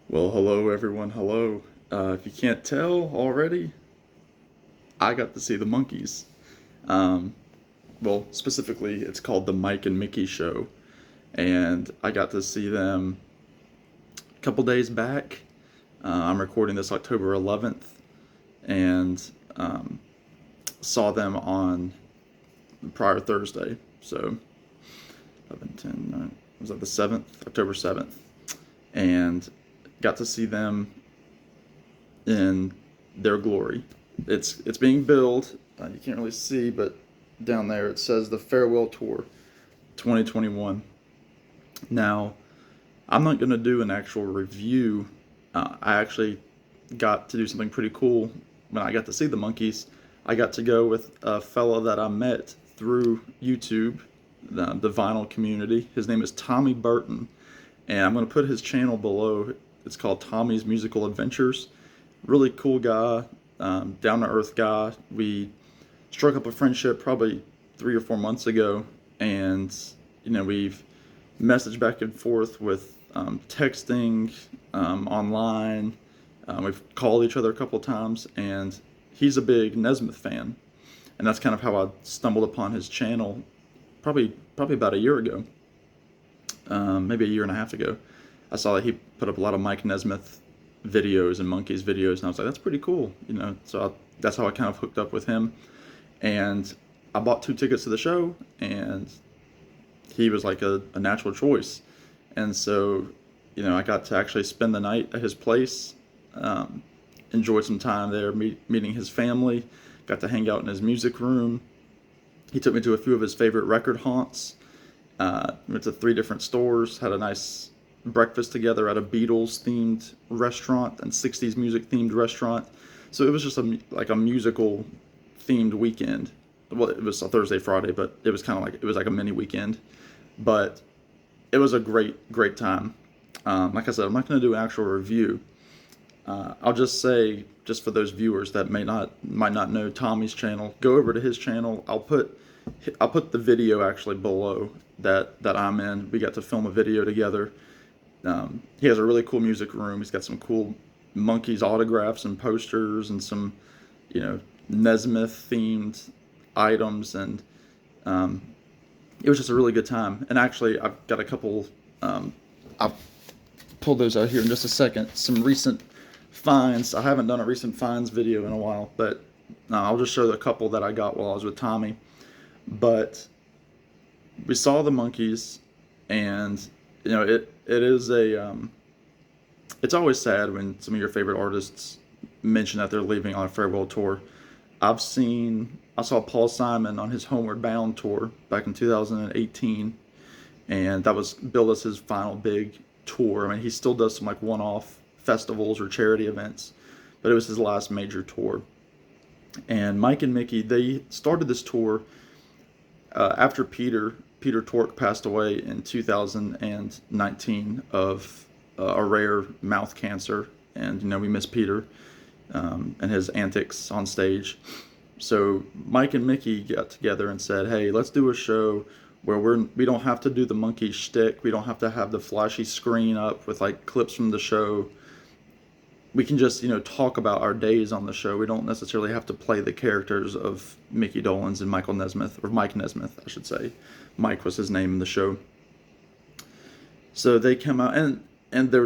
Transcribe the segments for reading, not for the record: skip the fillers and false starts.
Well, hello everyone, hello. If you can't tell already, I got to see the Monkees. Um, well, specifically, it's called the Mike and Mickey Show, and I got to see them a couple days back. I'm recording this October 11th, and um, saw them on the prior Thursday. So, 11, 10, 9, was that the 7th? October 7th. And got to see them in their glory. It's being billed. You can't really see, but down there it says the Farewell Tour 2021. Now, I'm not going to do an actual review. I actually got to do something pretty cool when I got to see the Monkees. I got to go with a fellow that I met through YouTube, the vinyl community. His name is Tommy Burton, and I'm going to put his channel below. It's called Tommy's Musical Adventures. Really cool guy, down to earth guy. We struck up a friendship probably 3 or 4 months ago, and we've messaged back and forth with texting, online. We've called each other a couple of times, and he's a big Nesmith fan, and that's kind of how I stumbled upon his channel, probably about a year ago, maybe a year and a half ago. I saw that he put up a lot of Mike Nesmith videos and Monkees videos, and I was like, that's pretty cool. That's how I kind of hooked up with him, and I bought 2 tickets to the show, and he was like a natural choice, and so I got to actually spend the night at his place, enjoyed some time there, meeting his family, got to hang out in his music room. He took me to a few of his favorite record haunts. Went to 3 different stores, had a nice breakfast together at a Beatles themed restaurant and 60s music themed restaurant. So it was just like a musical themed weekend. Well, it was a Thursday, Friday, but it was kind of like, it was like a mini weekend. But it was a great time. Like I said, I'm not going to do an actual review. I'll just say, just for those viewers that might not know Tommy's channel, go over to his channel. I'll put the video actually below that I'm in. We got to film a video together. He has a really cool music room. He's got some cool Monkees autographs and posters and some, Nesmith themed items, and it was just a really good time. And actually, I've got a couple. I'll pull those out here in just a second. Some recent finds. I haven't done a recent finds video in a while, but I'll just show the couple that I got while I was with Tommy. But we saw the Monkees, and it is it's always sad when some of your favorite artists mention that they're leaving on a farewell tour. I saw Paul Simon on his Homeward Bound tour back in 2018, and that was billed as his final big tour. I mean, he still does some like one-off festivals or charity events, but it was his last major tour. And Mike and Mickey, they started this tour after Peter Tork passed away in 2019 of a rare mouth cancer, and we miss Peter and his antics on stage. So Mike and Mickey got together and said, "Hey, let's do a show where we don't have to do the monkey shtick. We don't have to have the flashy screen up with like clips from the show. We can just talk about our days on the show. We don't necessarily have to play the characters of Mickey Dolenz and Michael Nesmith, or Mike Nesmith, I should say. Mike was his name in the show." So they come out, and they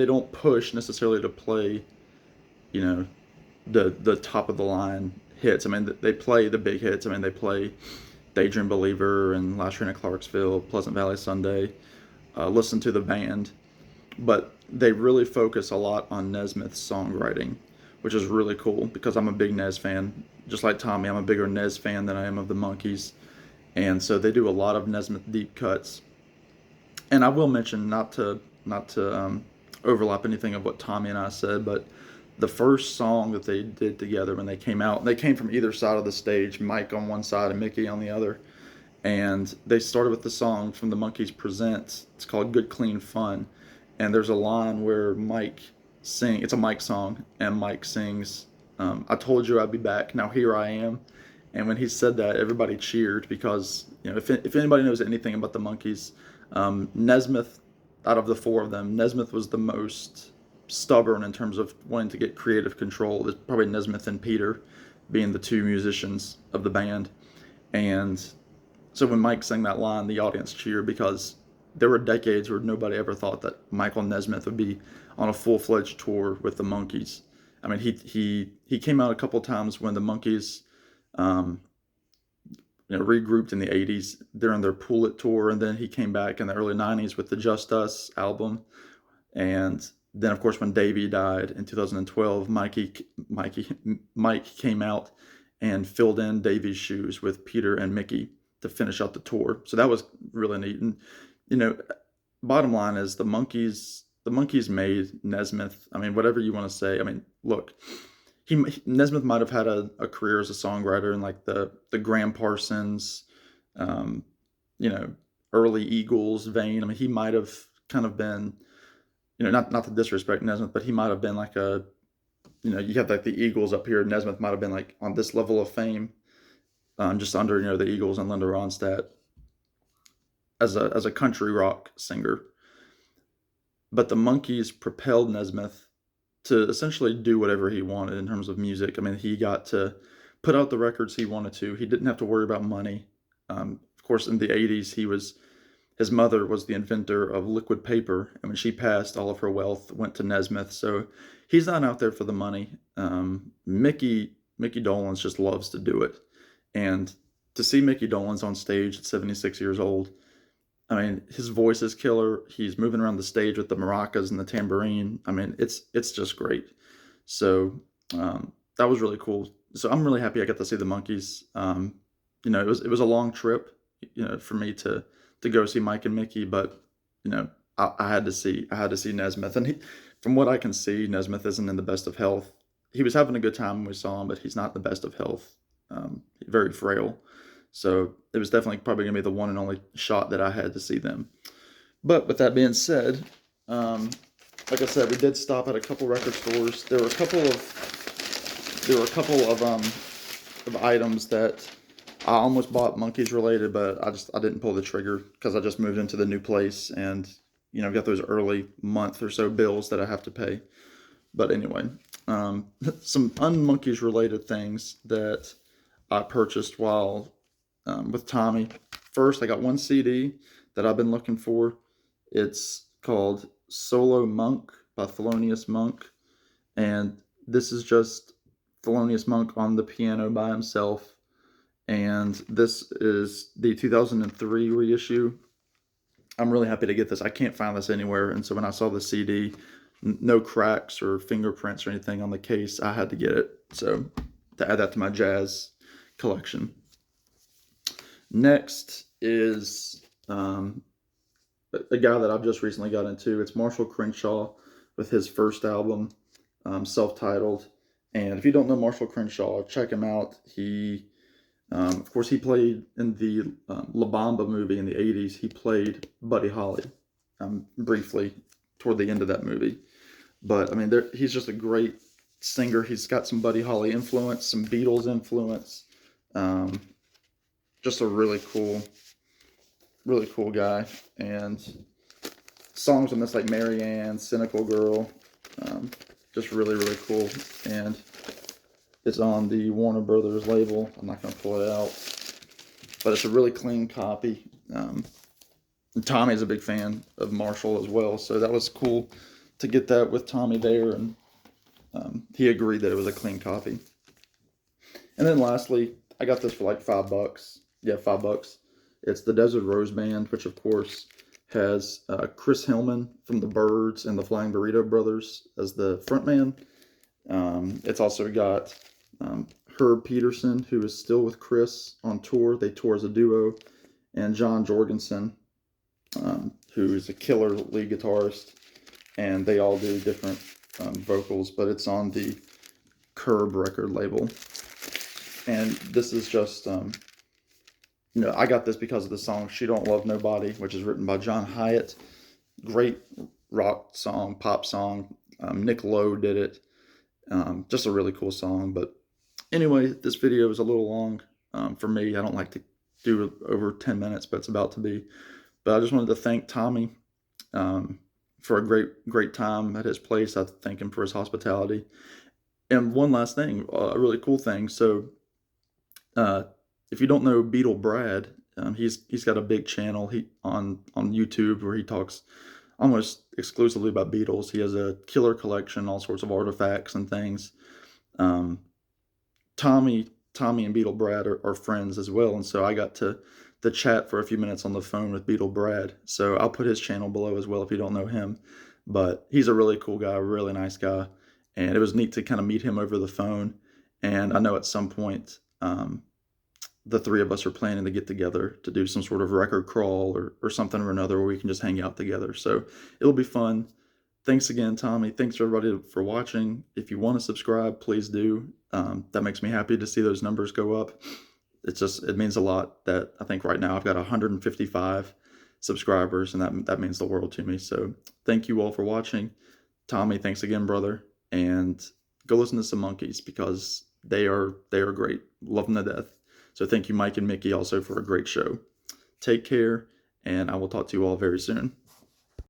don't push necessarily to play the top of the line hits. I mean, they play the big hits. I mean, they play Daydream Believer and Last Train to Clarksville, Pleasant Valley Sunday, Listen to the Band. But they really focus a lot on Nesmith's songwriting, which is really cool because I'm a big Nes fan. Just like Tommy, I'm a bigger Nes fan than I am of the Monkees. And so they do a lot of Nesmith deep cuts. And I will mention, not to overlap anything of what Tommy and I said, but the first song that they did together when they came out, they came from either side of the stage, Mike on one side and Mickey on the other, and they started with the song from the Monkees Presents. It's called Good Clean Fun, and there's a line where it's a Mike song, and Mike sings, "I told you I'd be back, now here I am." And when he said that, everybody cheered because if anybody knows anything about the Monkees, Nesmith, out of the four of them, Nesmith was the most stubborn in terms of wanting to get creative control. It's probably Nesmith and Peter being the two musicians of the band. And so when Mike sang that line, the audience cheered because there were decades where nobody ever thought that Michael Nesmith would be on a full-fledged tour with the Monkees. I mean, he came out a couple times when the Monkees um, regrouped in the 80s during their Pull It tour, and then he came back in the early 90s with the Just Us album. And then, of course, when Davey died in 2012, Mike came out and filled in Davey's shoes with Peter and Mickey to finish out the tour. So that was really neat. And you know, bottom line is the Monkees made Nesmith. I mean, whatever you want to say. I mean, look, Nesmith might have had a career as a songwriter in like the Graham Parsons, um, you know, early Eagles vein. I mean, he might have kind of been, not to disrespect Nesmith, but he might have been like you have like the Eagles up here. Nesmith might have been like on this level of fame, just under the Eagles and Linda Ronstadt as a country rock singer. But the Monkees propelled Nesmith to essentially do whatever he wanted in terms of music. I mean, he got to put out the records he wanted to. He didn't have to worry about money. Of course, in the 80s, his mother was the inventor of liquid paper, and when she passed, all of her wealth went to Nesmith. So he's not out there for the money. Mickey Dolenz just loves to do it, and to see Mickey Dolenz on stage at 76 years old, I mean, his voice is killer. He's moving around the stage with the maracas and the tambourine. I mean, it's just great. So that was really cool. So I'm really happy I got to see the Monkees. It was a long trip, for me to go see Mike and Mickey, but I had to see Nesmith, and from what I can see, Nesmith isn't in the best of health. He was having a good time when we saw him, but he's not in the best of health. Very frail. So it was definitely probably going to be the one and only shot that I had to see them. But with that being said, like I said, we did stop at a couple record stores. There were a couple of items that I almost bought Monkees related, but I didn't pull the trigger because I just moved into the new place, and I've got those early month or so bills that I have to pay. But anyway, some un-Monkees related things that I purchased while with Tommy. First, I got one CD that I've been looking for. It's called Solo Monk by Thelonious Monk, and this is just Thelonious Monk on the piano by himself. And this is the 2003 reissue. I'm really happy to get this. I can't find this anywhere, and so when I saw the CD, no cracks or fingerprints or anything on the case, I had to get it. So to add that to my jazz collection. Next is a guy that I've just recently got into. It's Marshall Crenshaw with his first album, self-titled. And if you don't know Marshall Crenshaw, check him out. Of course, he played in the La Bamba movie in the 80s. He played Buddy Holly briefly toward the end of that movie. But, I mean, he's just a great singer. He's got some Buddy Holly influence, some Beatles influence. Just a really cool guy. And songs on this like Marianne, Cynical Girl, just really, really cool. And it's on the Warner Brothers label. I'm not going to pull it out, but it's a really clean copy. And Tommy's a big fan of Marshall as well, so that was cool to get that with Tommy there, and he agreed that it was a clean copy. And then lastly, I got this for like $5. Yeah, $5. It's the Desert Rose Band, which of course has Chris Hillman from the Byrds and the Flying Burrito Brothers as the frontman. It's also got Herb Peterson, who is still with Chris on tour. They tour as a duo. And John Jorgensen, who is a killer lead guitarist. And they all do different vocals, but it's on the Curb record label. And this is just, I got this because of the song She Don't Love Nobody, which is written by John Hyatt. Great rock song, pop song. Nick Lowe did it. Just a really cool song. But anyway, this video is a little long for me. I don't like to do over 10 minutes, but it's about to be. But I just wanted to thank Tommy um, for a great time at his place. I thank him for his hospitality. And one last thing, a really cool thing. So, uh, if you don't know Beatle Brad, he's got a big channel on YouTube where he talks almost exclusively about Beatles. He has a killer collection, all sorts of artifacts and things. Um, Tommy and Beetle Brad are friends as well, and so I got to chat for a few minutes on the phone with Beetle Brad. So I'll put his channel below as well if you don't know him. But he's a really cool guy, really nice guy, and it was neat to kind of meet him over the phone. And I know at some point the three of us are planning to get together to do some sort of record crawl or something or another where we can just hang out together. So it'll be fun. Thanks again, Tommy. Thanks everybody for watching. If you want to subscribe, please do. That makes me happy to see those numbers go up. It means a lot that I think right now I've got 155 subscribers, and that means the world to me. So thank you all for watching. Tommy, thanks again, brother. And go listen to some Monkees because they are great. Love them to death. So thank you, Mike and Mickey, also for a great show. Take care, and I will talk to you all very soon.